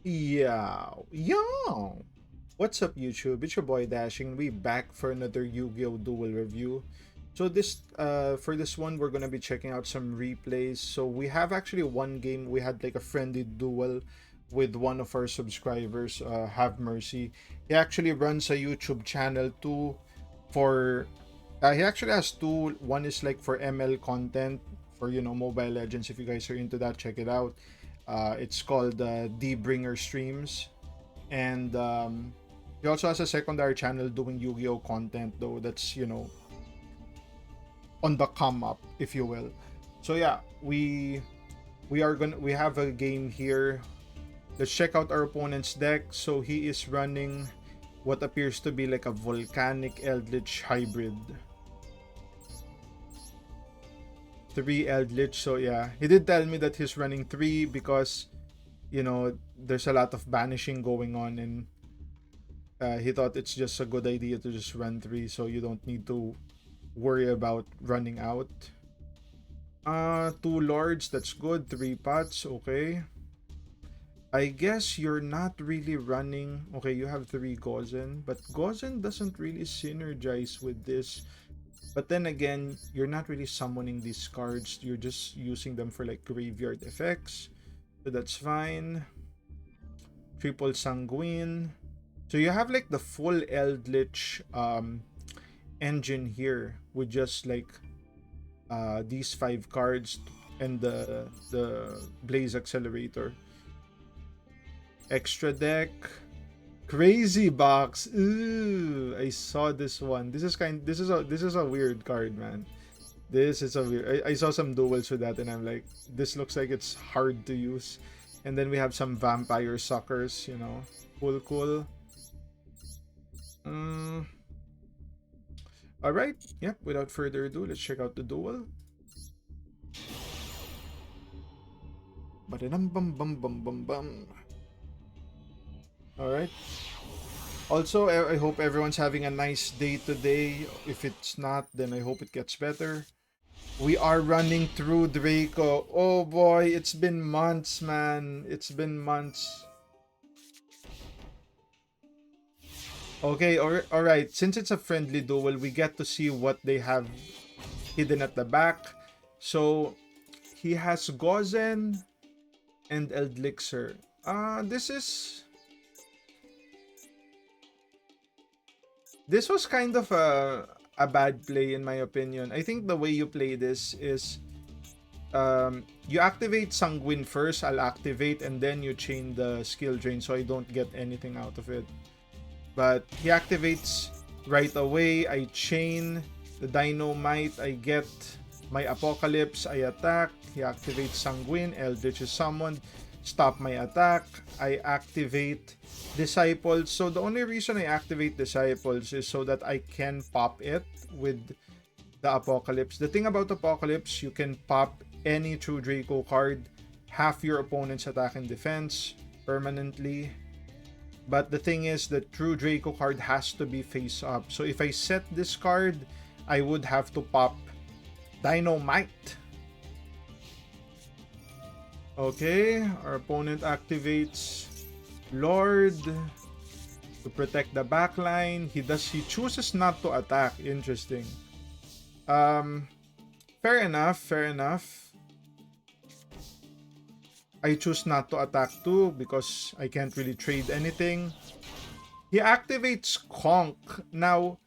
Yeah, yeah. What's up, YouTube? It's your boy Dashing. We back for another Yu-Gi-Oh! Duel review. So for this one, we're gonna be checking out some replays. So we have actually one game. We had like a friendly duel with one of our subscribers. Have Mercy. He actually runs a YouTube channel too. For he actually has two. One is like for ML content for Mobile Legends. If you guys are into that, check it out. It's called D Bringer Streams, and he also has a secondary channel doing Yu-Gi-Oh content, though that's on the come up, if you will. So yeah, we have a game here. Let's check out our opponent's deck. So he is running what appears to be like a volcanic Eldlich hybrid. 3 Eldlich. So yeah, he did tell me that he's running 3 because there's a lot of banishing going on, and he thought it's just a good idea to just run 3 so you don't need to worry about running out. 2 lords, that's good. 3 pots, okay. I guess you're not really running. Okay, you have 3 Gozen, but Gozen doesn't really synergize with this. But then again, you're not really summoning these cards. You're just using them for like graveyard effects. So that's fine. Triple Sanguine. So you have like the full Eldlich engine here with just like these 5 cards and the Blaze Accelerator. Extra deck. Crazy box. Ooh, I saw this one. This is a weird card, man. This is a weird. I saw some duels with that, and I'm like, this looks like it's hard to use. And then we have some vampire suckers, cool. All right. Yep. Without further ado, let's check out the duel. Ba-da-dum bum bum bum bum bum. All right. Also, I hope everyone's having a nice day today. If it's not, then I hope it gets better. We are running through Draco. Oh boy, it's been months, man. It's been months. Okay, alright. Since it's a friendly duel, we get to see what they have hidden at the back. So, he has Gozen and Eldlixir. This was kind of a bad play in my opinion. I think the way you play this is you activate Sanguine first, I'll activate, and then you chain the skill drain so I don't get anything out of it. But he activates right away, I chain the Dynamite, I get my Apocalypse, I attack, he activates Sanguine, Eldritch is summoned, stop my attack, I activate Disciples. So the only reason I activate Disciples is so that I can pop it with the Apocalypse. The thing about Apocalypse, you can pop any True Draco card, half your opponent's attack and defense permanently. But the thing is, the True Draco card has to be face up. So if I set this card, I would have to pop Dynamite. Okay, our opponent activates Lord to protect the backline. He chooses not to attack. Interesting. Fair enough. I choose not to attack too because I can't really trade anything. He activates Conk. Now,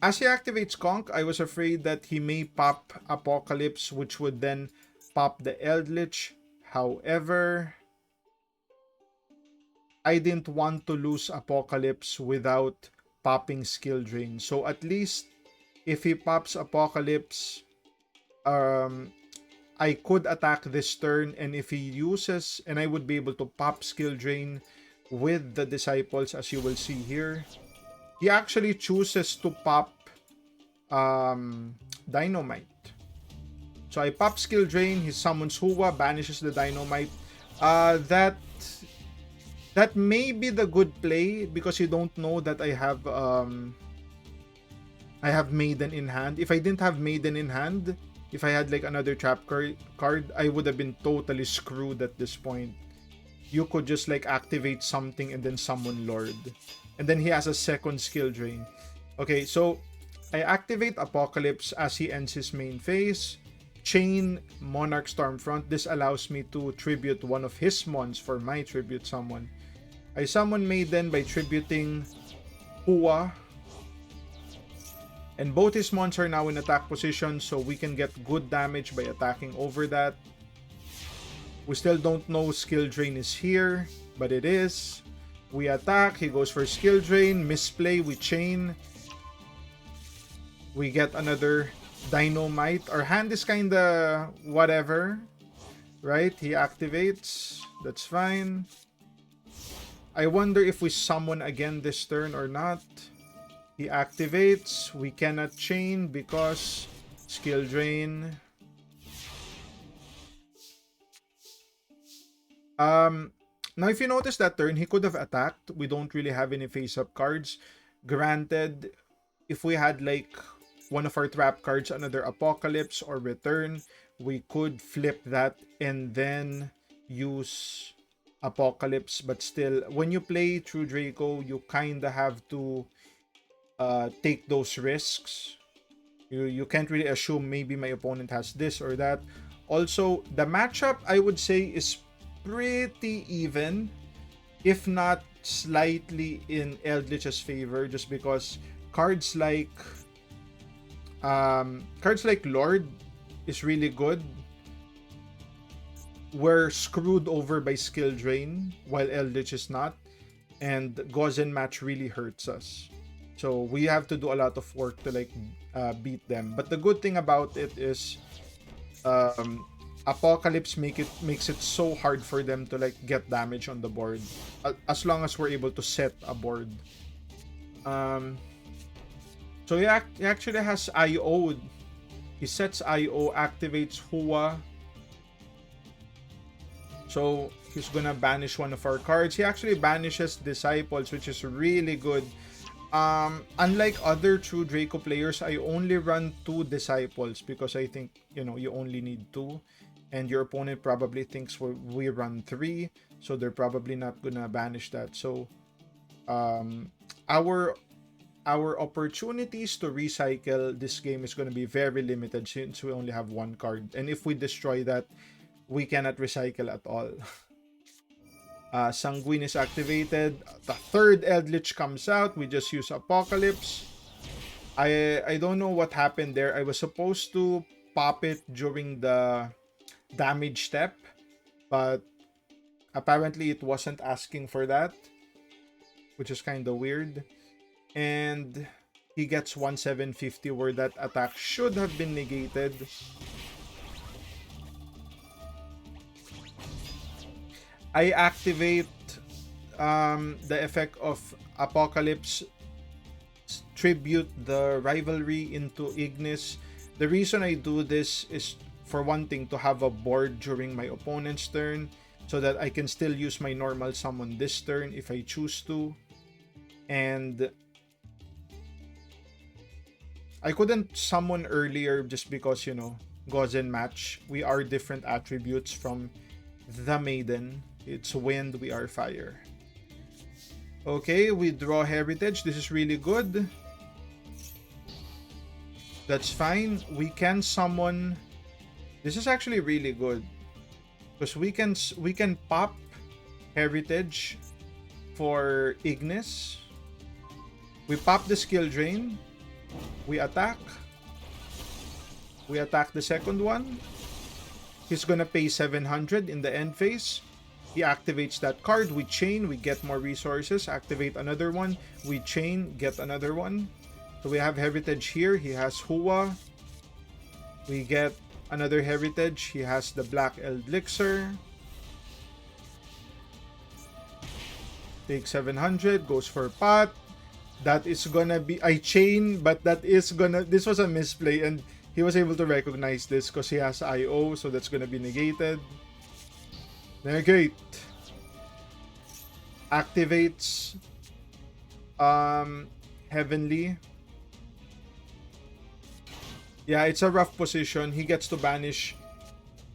as he activates Conk, I was afraid that he may pop Apocalypse, which would then pop the Eldlich. However, I didn't want to lose Apocalypse without popping skill drain. So at least if he pops Apocalypse, I could attack this turn, and if he uses, and I would be able to pop skill drain with the Disciples, as you will see here. He actually chooses to pop Dynamite. So I pop skill drain, he summons Hua, banishes the Dynamite. That may be the good play because you don't know that I have Maiden in hand. If I didn't have Maiden in hand, if I had like another trap card, I would have been totally screwed at this point. you could just like activate something and then summon Lord. And then he has a second skill drain. Okay, so I activate Apocalypse as he ends his main phase. Chain Monarch Stormfront. This allows me to tribute one of his mons for my tribute summon. I summon Maiden by tributing Hua. And both his mons are now in attack position, so we can get good damage by attacking over that. We still don't know skill drain is here, but it is. We attack, he goes for skill drain, misplay, we chain. We get another Dynamite. Our hand is kinda whatever, right? He activates, that's fine. I wonder if we summon again this turn or not. He activates, we cannot chain because skill drain. Now if you notice that turn, he could have attacked. We don't really have any face-up cards. Granted, if we had like one of our trap cards, another Apocalypse or Return, we could flip that and then use Apocalypse. But still, when you play True Draco, you kinda have to take those risks. You can't really assume maybe my opponent has this or that. Also, the matchup I would say is pretty even, if not slightly in Eldlich's favor, just because cards like Lord is really good. We're screwed over by skill drain while Eldlich is not, and Gozen match really hurts us. So we have to do a lot of work to like beat them. But the good thing about it is Apocalypse makes it so hard for them to like get damage on the board, as long as we're able to set a board. So he actually has IO. He sets IO, activates Hua. So he's gonna banish one of our cards. He actually banishes Disciples, which is really good. Unlike other True Draco players, I only run 2 Disciples because I think, you know, you only need 2. And your opponent probably thinks we run 3. So they're probably not gonna banish that. So our opportunities to recycle this game is going to be very limited since we only have 1 card. And if we destroy that, we cannot recycle at all. Sanguine is activated. The third Eldlich comes out. We just use Apocalypse. I don't know what happened there. I was supposed to pop it during the damage step, but apparently it wasn't asking for that, which is kind of weird. And he gets 1750 where that attack should have been negated. I activate the effect of Apocalypse, tribute the rivalry into Ignis. The reason I do this is, for one thing, to have a board during my opponent's turn so that I can still use my normal summon this turn if I choose to. And I couldn't summon earlier just because, you know, Gozen match. We are different attributes from the Maiden. It's wind, we are fire. Okay, we draw Heritage. This is really good. That's fine. We can summon. This is actually really good because we can pop Heritage for Ignis. We pop the skill drain. We attack. We attack the second one. He's gonna pay 700 in the end phase. He activates that card. We chain. We get more resources. Activate another one. We chain. Get another one. So we have Heritage here. He has Hua. We get another Heritage. He has the Black Elixir. Take 700. Goes for pot. That is gonna be... I chain, but that is gonna... This was a misplay, and he was able to recognize this because he has IO, so that's gonna be negated. Negate. Activates Heavenly. Yeah, it's a rough position. He gets to banish.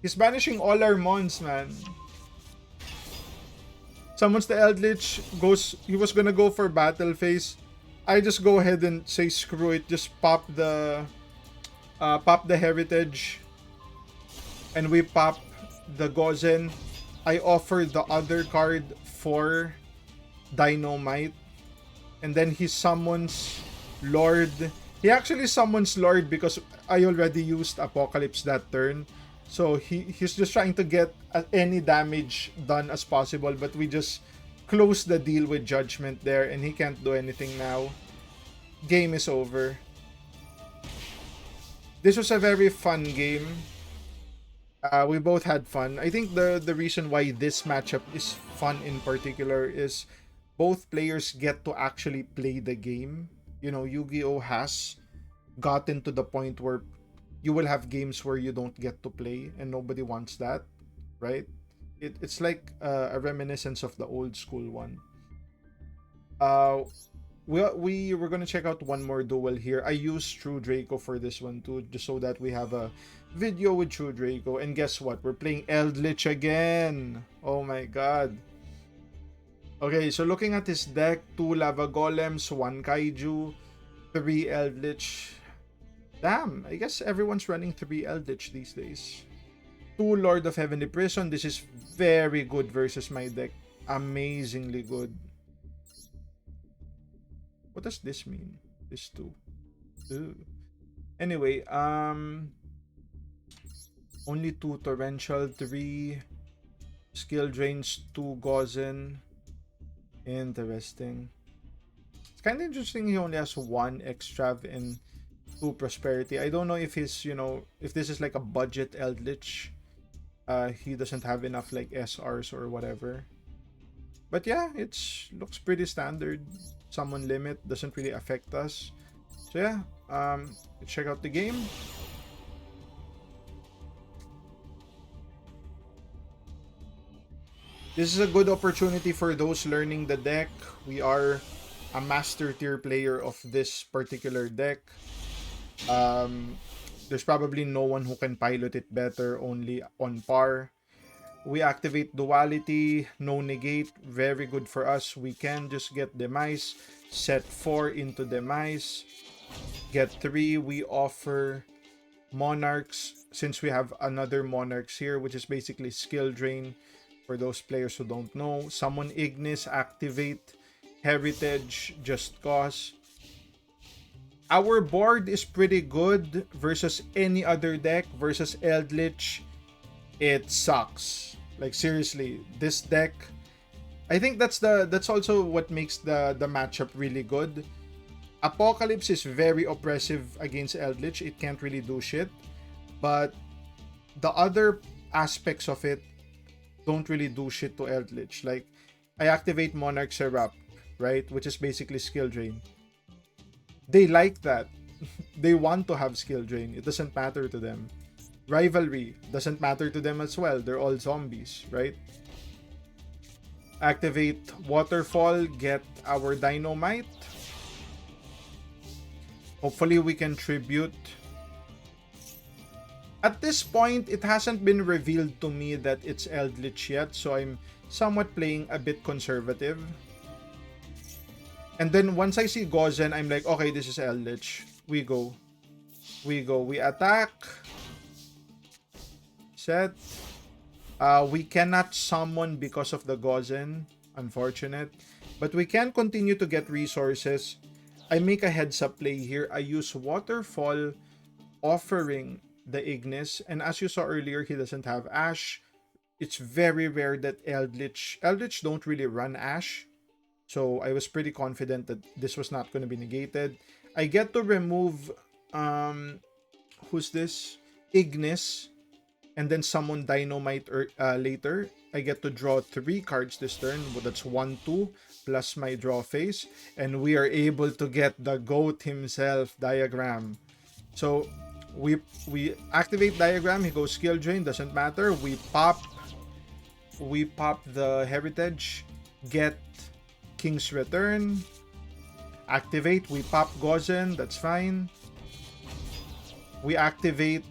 He's banishing all our mons, man. Summons the Eldlich, he was gonna go for battle phase. I just go ahead and say screw it, just pop the heritage, and we pop the Gozen. I offer the other card for Dynamite, and then he summons Lord. He actually summons Lord because I already used Apocalypse that turn. So he's just trying to get any damage done as possible, but we just close the deal with Judgment there, and he can't do anything now. Game is over. This was a very fun game. We both had fun. I think the reason why this matchup is fun in particular is both players get to actually play the game. You know, Yu-Gi-Oh has gotten to the point where you will have games where you don't get to play, and nobody wants that, right? It's like a reminiscence of the old school one. We're gonna check out one more duel here. I used True Draco for this one too, just so that we have a video with True Draco. And guess what? We're playing Eldlich again. Oh my god. Okay, so looking at his deck, 2 Lava Golems, 1 Kaiju, 3 Eldlich. Damn, I guess everyone's running 3 Eldlich these days. 2 Lord of Heavenly Prison. This is very good versus my deck. Amazingly good. What does this mean? This 2. Ooh. Anyway, only 2 Torrential, 3 Skill Drains, 2 Gozen. Interesting. It's kind of interesting he only has 1 Extrav and 2 Prosperity. I don't know if he's, you know, if this is like a budget Eldlich. He doesn't have enough like SRs or whatever. But yeah, looks pretty standard. Summon limit doesn't really affect us. So yeah, let's check out the game. This is a good opportunity for those learning the deck. We are a master tier player of this particular deck. There's probably no one who can pilot it better, only on par. We activate Duality, no negate, very good for us. We can just get Demise, set 4 into Demise, get 3. We offer Monarchs, since we have another Monarchs here, which is basically skill drain for those players who don't know. Summon Ignis, activate Heritage, just cause. Our board is pretty good versus any other deck. Versus Eldlich, it sucks. Like seriously, this deck, I think that's also what makes the matchup really good. Apocalypse is very oppressive against Eldlich. It can't really do shit. But the other aspects of it don't really do shit to Eldlich. Like, I activate Monarch Serap, right? Which is basically skill drain. They like that. They want to have skill drain. It doesn't matter to them. Rivalry doesn't matter to them as well. They're all zombies, right? Activate Waterfall, get our Dynamite. Hopefully we can tribute. At this point, it hasn't been revealed to me that it's Eldlich yet, so I'm somewhat playing a bit conservative. And then once I see Gozen, I'm like, okay, this is Eldlich. We go. We attack. Set. We cannot summon because of the Gozen. Unfortunate. But we can continue to get resources. I make a heads up play here. I use Waterfall, offering the Ignis. And as you saw earlier, he doesn't have Ash. It's very rare that Eldlich don't really run Ash. So I was pretty confident that this was not going to be negated. I get to remove, who's this? Ignis. And then summon Dynamite later. I get to draw 3 cards this turn. That's 1, 2, plus my draw phase. And we are able to get the GOAT himself, Diagram. So we activate Diagram. He goes skill drain. Doesn't matter. We pop the Heritage. Get King's Return. Activate. We pop Gozen. That's fine. We activate...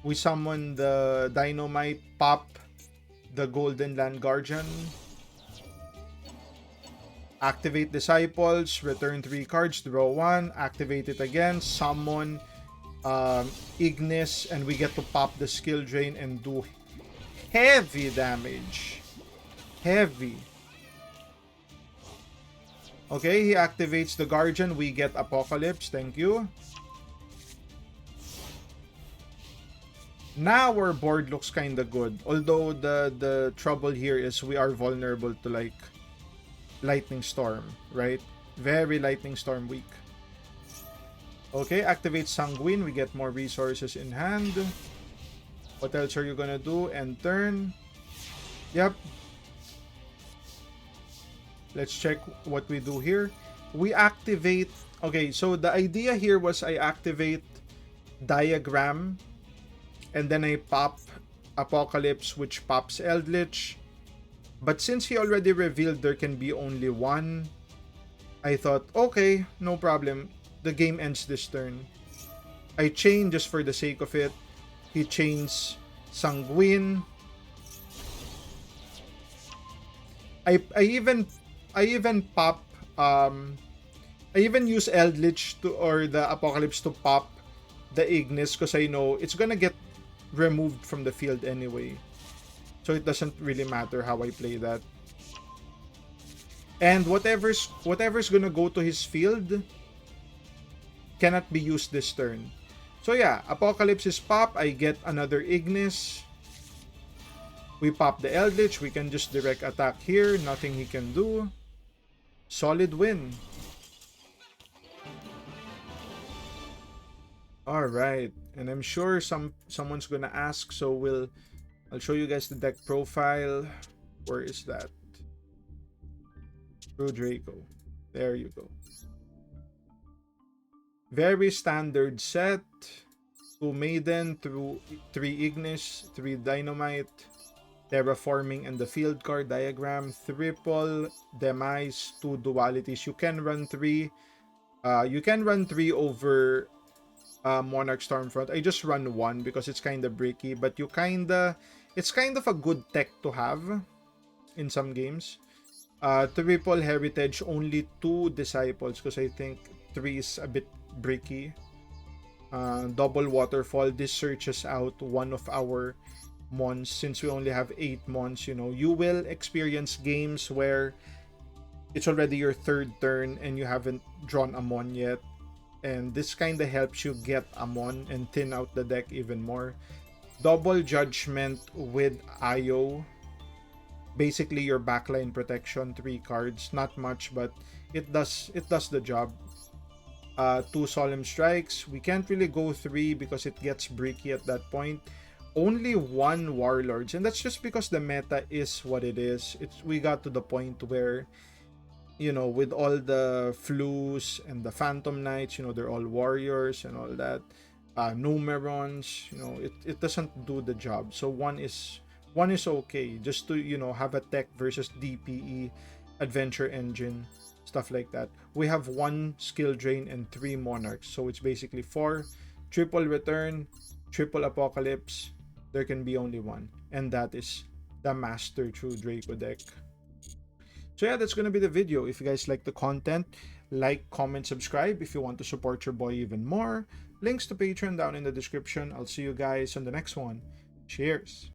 we summon the Dynamite, pop the Golden Land Guardian. Activate Disciples, return 3 cards, draw 1, activate it again, summon Ignis, and we get to pop the skill drain and do heavy damage. Heavy. Okay, he activates the Guardian, we get Apocalypse, thank you. Now our board looks kinda good, although the trouble here is we are vulnerable to like Lightning Storm, right? Very Lightning Storm weak. Okay, activate Sanguine. We get more resources in hand. What else are you gonna do? End turn. Yep. Let's check what we do here. We activate... Okay, so the idea here was I activate Diagram, and then I pop Apocalypse, which pops Eldlich. But since he already revealed there can be only one, I thought, okay, no problem. The game ends this turn. I chain just for the sake of it. He chains Sanguine. I even pop I even use Eldlich to, or the Apocalypse, to pop the Ignis because I know it's gonna get removed from the field anyway. So it doesn't really matter how I play that. And whatever's gonna go to his field cannot be used this turn. So yeah, Apocalypse is pop. I get another Ignis. We pop the Eldlich. We can just direct attack here. Nothing he can do. Solid win. Alright. And I'm sure someone's gonna ask, so I'll show you guys the deck profile. Where is that? True Draco. There you go. Very standard set. 2 Maiden, 3 Ignis, 3 Dynamite, Terraforming and the field card Diagram, triple Demise, 2 Dualities. You can run 3. You can run 3 over Monarch Stormfront. I just run 1 because it's kind of bricky, but it's kind of a good tech to have in some games. Triple Heritage, only 2 Disciples because I think 3 is a bit bricky. Double Waterfall, this searches out one of our mons. Since we only have 8 mons, you know, you will experience games where it's already your 3rd turn and you haven't drawn a mon yet, and this kind of helps you get a mon and thin out the deck even more. Double Judgment with IO, basically your backline protection, 3 cards, not much, but it does the job. 2 Solemn Strikes. We can't really go 3 because it gets bricky at that point. Only 1 Warlords, and that's just because the meta is what it is. We got to the point where, you know, with all the Flus and the Phantom Knights, you know, they're all warriors and all that. Numerons, you know, it doesn't do the job. So one is okay, just to, you know, have a tech versus DPE adventure engine, stuff like that. We have 1 skill drain and 3 monarchs, so it's basically 4. Triple return, triple apocalypse. There can be only 1, and that is the Master True Draco deck. So yeah, that's gonna be the video. If you guys like the content, like, comment, subscribe if you want to support your boy even more. Links to Patreon down in the description. I'll see you guys on the next one. Cheers.